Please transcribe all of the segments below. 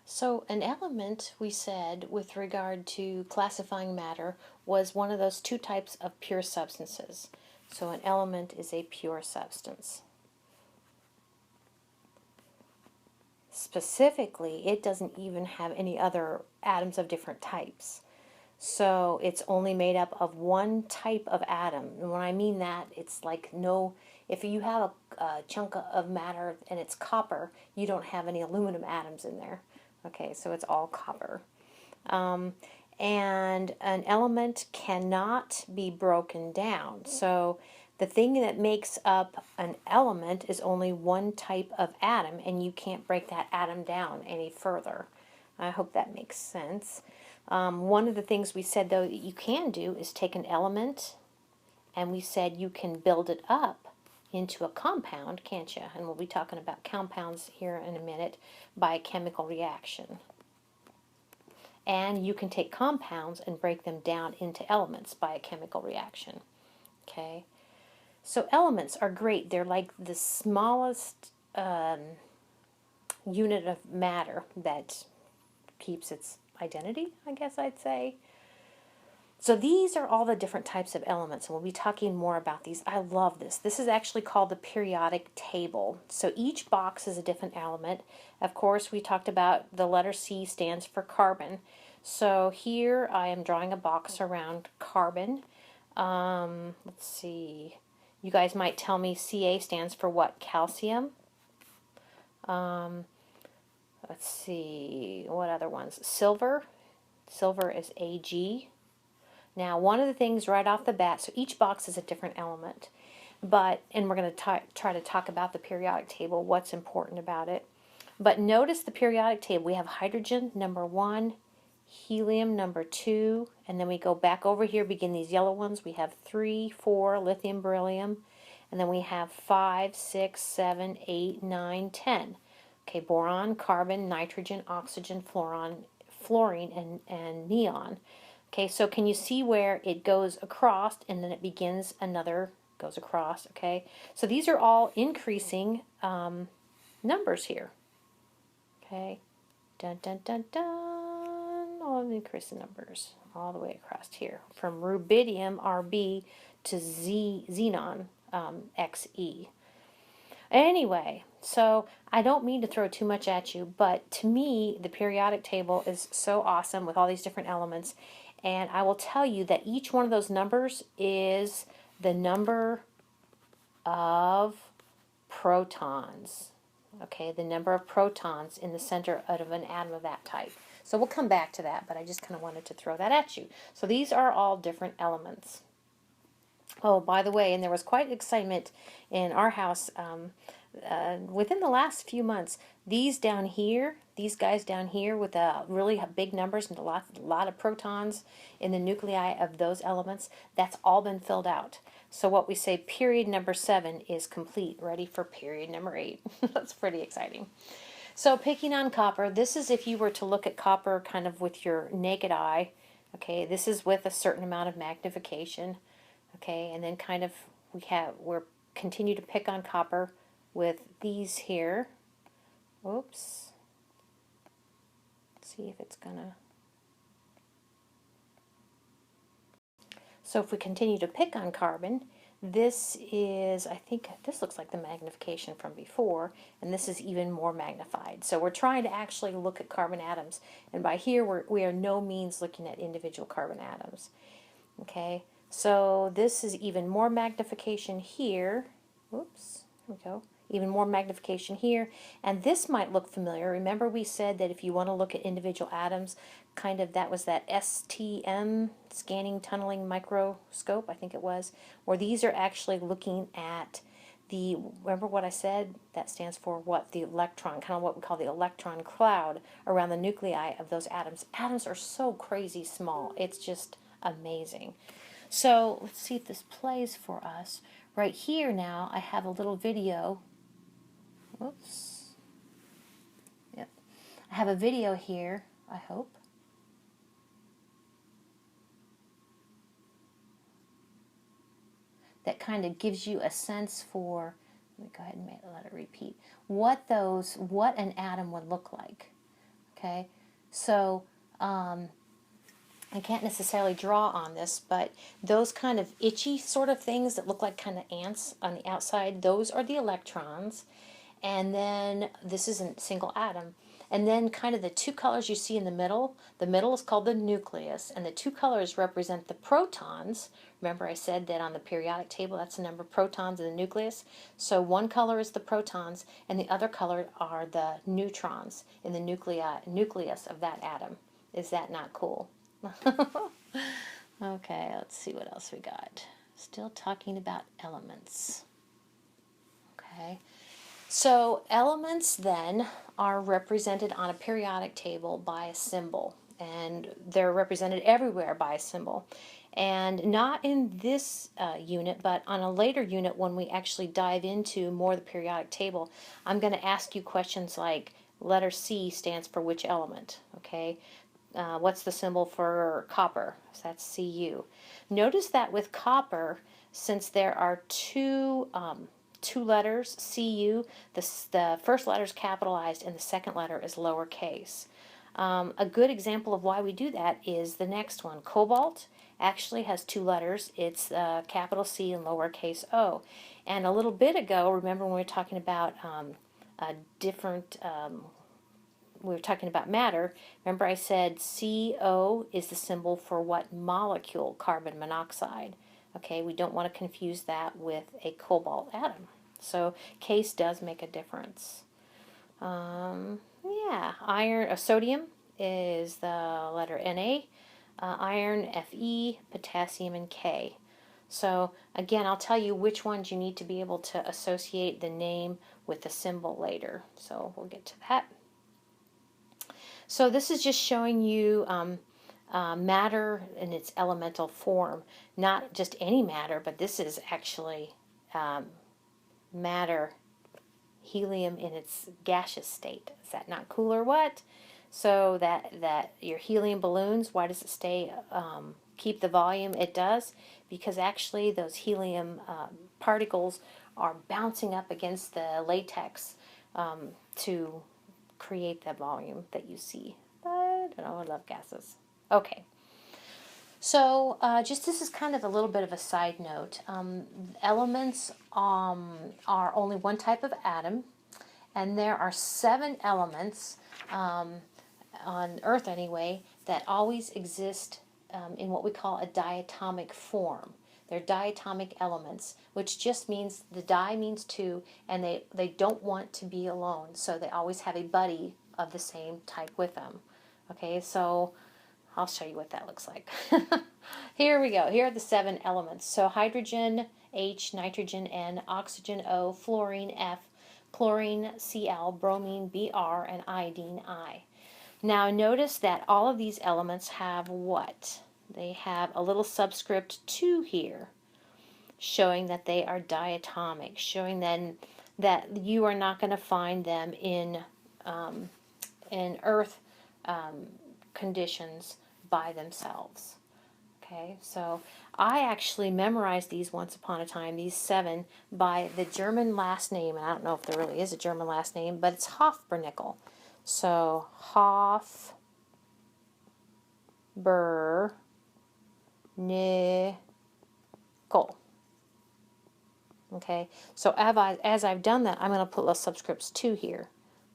So an element, we said, with regard to classifying matter, was one of those two types of pure substances. So an element is a pure substance. Specifically, it doesn't even have any other atoms of different types. So it's only made up of one type of atom. And when I mean that, it's like if you have a chunk of matter and it's copper, you don't have any aluminum atoms in there. Okay, so it's all copper. And an element cannot be broken down. So the thing that makes up an element is only one type of atom, and you can't break that atom down any further. I hope that makes sense. One of the things we said, though, that you can do is take an element, and we said you can build it up into a compound, can't you? And we'll be talking about compounds here in a minute by a chemical reaction. And you can take compounds and break them down into elements by a chemical reaction. Okay? So elements are great. They're like the smallest unit of matter that keeps its identity, I guess I'd say. So these are all the different types of elements, and we'll be talking more about these. I love this. This is actually called the periodic table. So each box is a different element. Of course, we talked about the letter C stands for carbon. So here I am drawing a box around carbon. Let's see. You guys might tell me Ca stands for what? Calcium. Let's see. What other ones? Silver. Silver is Ag. Now, one of the things right off the bat, so each box is a different element, and we're going to try to talk about the periodic table, what's important about it. But notice the periodic table. We have hydrogen, number 1, helium, number 2, and then we go back over here, begin these yellow ones. We have 3, 4, lithium, beryllium, and then we have 5, 6, 7, 8, 9, 10. Okay, boron, carbon, nitrogen, oxygen, fluorine, and neon. Okay, so can you see where it goes across and then it begins another, goes across, okay? So these are all increasing numbers here, okay? Dun, dun, dun, dun, all increasing numbers all the way across here, from rubidium, Rb, to xenon, Xe. Anyway, so I don't mean to throw too much at you, but to me, the periodic table is so awesome with all these different elements. And I will tell you that each one of those numbers is the number of protons. Okay, the number of protons in the center of an atom of that type. So we'll come back to that, but I just kind of wanted to throw that at you. So these are all different elements. Oh, by the way, and there was quite excitement in our house within the last few months. These guys down here with really big numbers and a lot of protons in the nuclei of those elements, that's all been filled out. So what we say, period number 7 is complete, ready for period number 8. That's pretty exciting. So picking on copper, this is if you were to look at copper kind of with your naked eye. Okay, this is with a certain amount of magnification. Okay, and then kind of we're continue to pick on copper with these here. Oops. Let's see if it's gonna. So if we continue to pick on carbon, this is, I think this looks like the magnification from before, and this is even more magnified. So we're trying to actually look at carbon atoms, and by here we are no means looking at individual carbon atoms. Okay. So this is even more magnification here. Oops, here we go. Even more magnification here. And this might look familiar. Remember we said that if you want to look at individual atoms, kind of that was that STM, scanning tunneling microscope, I think it was, where these are actually looking at remember what I said? That stands for what? The electron, kind of what we call the electron cloud around the nuclei of those atoms. Atoms are so crazy small. It's just amazing. So let's see if this plays for us. Right here now, I have a little video. Whoops. Yep. I have a video here, I hope. That kind of gives you a sense for, let me go ahead and let it repeat, what an atom would look like. Okay, so I can't necessarily draw on this, but those kind of itchy sort of things that look like kind of ants on the outside, those are the electrons. And then this is a single atom. And then kind of the two colors you see in the middle is called the nucleus, and the two colors represent the protons. Remember I said that on the periodic table that's the number of protons in the nucleus. So one color is the protons, and the other color are the neutrons in the nucleus of that atom. Is that not cool? Okay, let's see what else we got. Still talking about elements. Okay, so elements then are represented on a periodic table by a symbol, and they're represented everywhere by a symbol. And not in this unit, but on a later unit when we actually dive into more of the periodic table, I'm going to ask you questions like letter C stands for which element, okay? What's the symbol for copper? So that's Cu. Notice that with copper, since there are two letters, Cu, the first letter is capitalized and the second letter is lowercase. A good example of why we do that is the next one. Cobalt actually has two letters. It's capital C and lowercase o. And a little bit ago, remember when we were talking about we were talking about matter, remember I said CO is the symbol for what molecule? Carbon monoxide. Okay, we don't want to confuse that with a cobalt atom. So case does make a difference. Yeah, sodium is the letter Na, iron Fe, potassium, and K. So again, I'll tell you which ones you need to be able to associate the name with the symbol later. So we'll get to that. So this is just showing you matter in its elemental form. Not just any matter, but this is actually matter, helium in its gaseous state. Is that not cool or what? So that your helium balloons, why does it stay, keep the volume? It does, because actually those helium particles are bouncing up against the latex to create the volume that you see. But I don't know, I love gases. Okay. So just this is kind of a little bit of a side note. Elements are only one type of atom, and there are 7 elements on Earth anyway that always exist in what we call a diatomic form. They're diatomic elements, which just means the di means 2, and they don't want to be alone, so they always have a buddy of the same type with them. Okay, so I'll show you what that looks like. Here we go. Here are the 7 elements. So hydrogen H, nitrogen N, oxygen O, fluorine F, chlorine Cl, bromine Br, and iodine I. Now notice that all of these elements have what? They have a little subscript 2 here, showing that they are diatomic, showing then that you are not going to find them in Earth conditions by themselves. Okay, so I actually memorized these once upon a time, these 7, by the German last name, and I don't know if there really is a German last name, but it's Hofbernickel. So Hofbernickel. Okay, so as I've done that, I'm going to put little subscripts 2 here.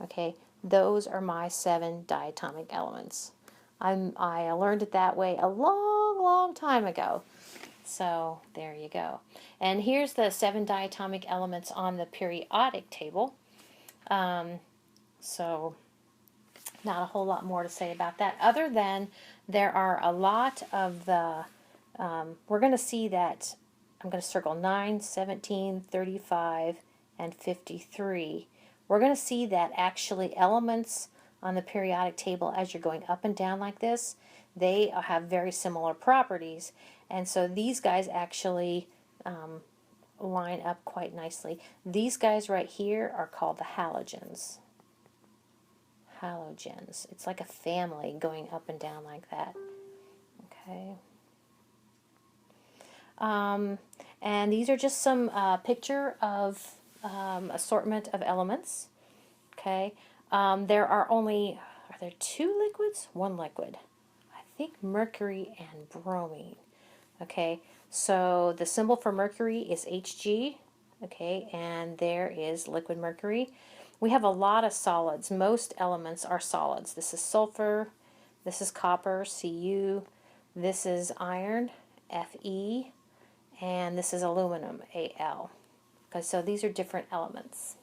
Okay, those are my 7 diatomic elements. I learned it that way a long time ago. So there you go. And here's the 7 diatomic elements on the periodic table. So not a whole lot more to say about that, other than there are a lot of the, we're going to see that, I'm going to circle 9, 17, 35, and 53. We're going to see that actually elements on the periodic table, as you're going up and down like this, they have very similar properties. And so these guys actually line up quite nicely. These guys right here are called the halogens. Halogens. It's like a family going up and down like that. Okay. And these are just some picture of assortment of elements. Okay. There are only are there two liquids? One liquid. I think mercury and bromine. Okay, so the symbol for mercury is Hg. Okay, and there is liquid mercury. We have a lot of solids. Most elements are solids. This is sulfur, this is copper, Cu, this is iron, Fe, and this is aluminum, Al. Okay, so these are different elements.